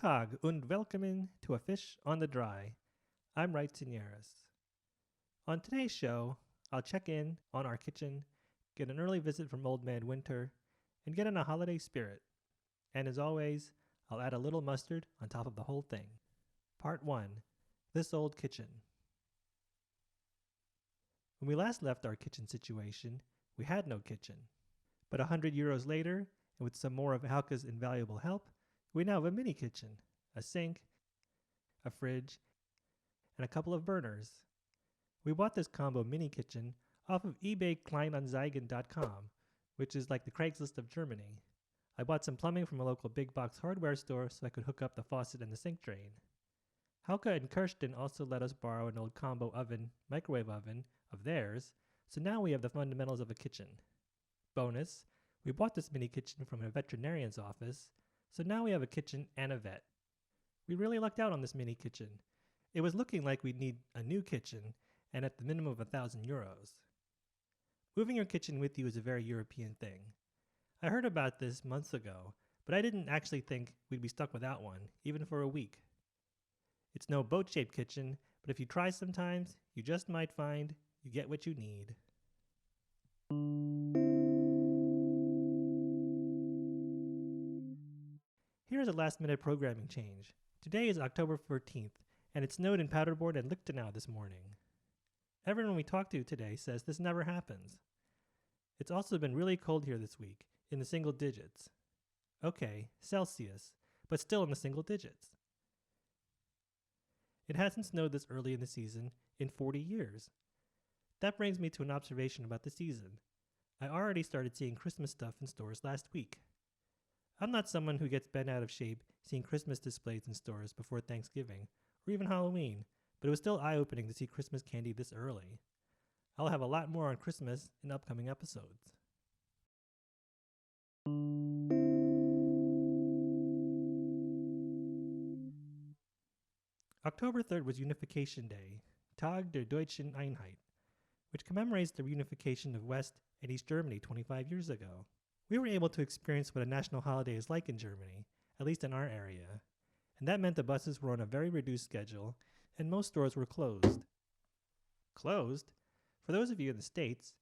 Tag und willkommen to A Fish on the Dry. I'm Wright Seneres. On today's show, I'll check in on our kitchen, get an early visit from Old Man Winter, and get in a holiday spirit. And as always, I'll add a little mustard on top of the whole thing. Part 1. This Old Kitchen. When we last left our kitchen situation, we had no kitchen. But 100 euros later, and with some more of Halka's invaluable help, we now have a mini kitchen, a sink, a fridge, and a couple of burners. We bought this combo mini kitchen off of eBay Kleinanzeigen.com, which is like the Craigslist of Germany. I bought some plumbing from a local big box hardware store so I could hook up the faucet and the sink drain. Halka and Kirsten also let us borrow an old combo oven, microwave oven, of theirs, so now we have the fundamentals of a kitchen. Bonus, we bought this mini kitchen from a veterinarian's office, so now we have a kitchen and a vet. We really lucked out on this mini kitchen. It was looking like we'd need a new kitchen, and at the minimum of 1,000 euros. Moving your kitchen with you is a very European thing. I heard about this months ago, but I didn't actually think we'd be stuck without one, even for a week. It's no boat-shaped kitchen, but if you try sometimes, you just might find you get what you need. Here's a last-minute programming change. Today is October 14th, and it snowed in Paderborn and Lichtenau this morning. Everyone we talk to today says this never happens. It's also been really cold here this week, in the single digits. Okay, Celsius, but still in the single digits. It hasn't snowed this early in the season in 40 years. That brings me to an observation about the season. I already started seeing Christmas stuff in stores last week. I'm not someone who gets bent out of shape seeing Christmas displays in stores before Thanksgiving, or even Halloween, but it was still eye-opening to see Christmas candy this early. I'll have a lot more on Christmas in upcoming episodes. October 3rd was Unification Day, Tag der Deutschen Einheit, which commemorates the reunification of West and East Germany 25 years ago. We were able to experience what a national holiday is like in Germany, at least in our area, and that meant the buses were on a very reduced schedule and most stores were closed. Closed? For those of you in the States,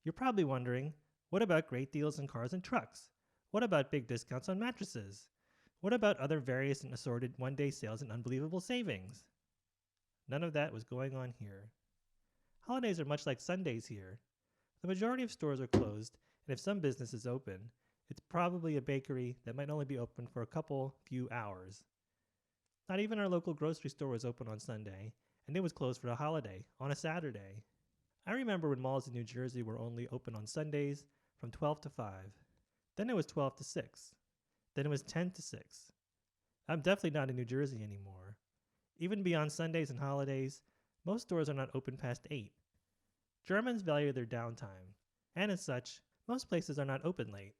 you're probably wondering, what about great deals on cars and trucks? What about big discounts on mattresses? What about other various and assorted one-day sales and unbelievable savings? None of that was going on here. Holidays are much like Sundays here. The majority of stores are closed, and if some business is open, it's probably a bakery that might only be open for a few hours. Not even our local grocery store was open on Sunday, and it was closed for a holiday, on a Saturday. I remember when malls in New Jersey were only open on Sundays from 12 to 5. Then it was 12 to 6. Then it was 10 to 6. I'm definitely not in New Jersey anymore. Even beyond Sundays and holidays, most stores are not open past 8. Germans value their downtime, and as such, most places are not open late.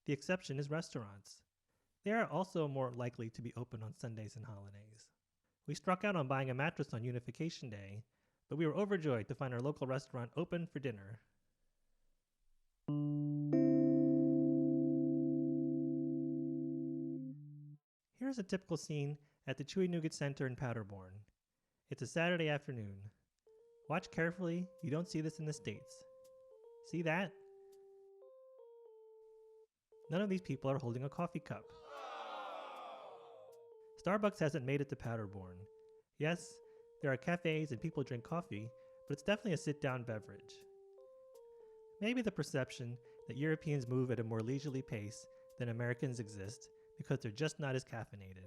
The exception is restaurants. They are also more likely to be open on Sundays and holidays. We struck out on buying a mattress on Unification Day, but we were overjoyed to find our local restaurant open for dinner. Here's a typical scene at the Chewy Nougat Center in Paderborn. It's a Saturday afternoon. Watch carefully, you don't see this in the States. See that? None of these people are holding a coffee cup. Starbucks hasn't made it to Paderborn. Yes, there are cafes and people drink coffee, but it's definitely a sit-down beverage. Maybe the perception that Europeans move at a more leisurely pace than Americans exist because they're just not as caffeinated.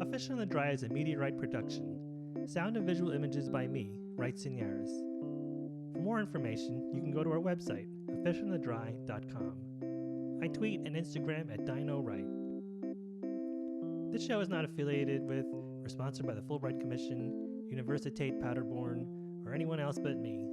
A Fish on the Dry is a Meteorite production. Sound and visual images by me, Wright Seneres. For more information, you can go to our website, afishonthedry.com. I tweet and Instagram at DinoWright. This show is not affiliated with or sponsored by the Fulbright Commission, Universität Paderborn, or anyone else but me.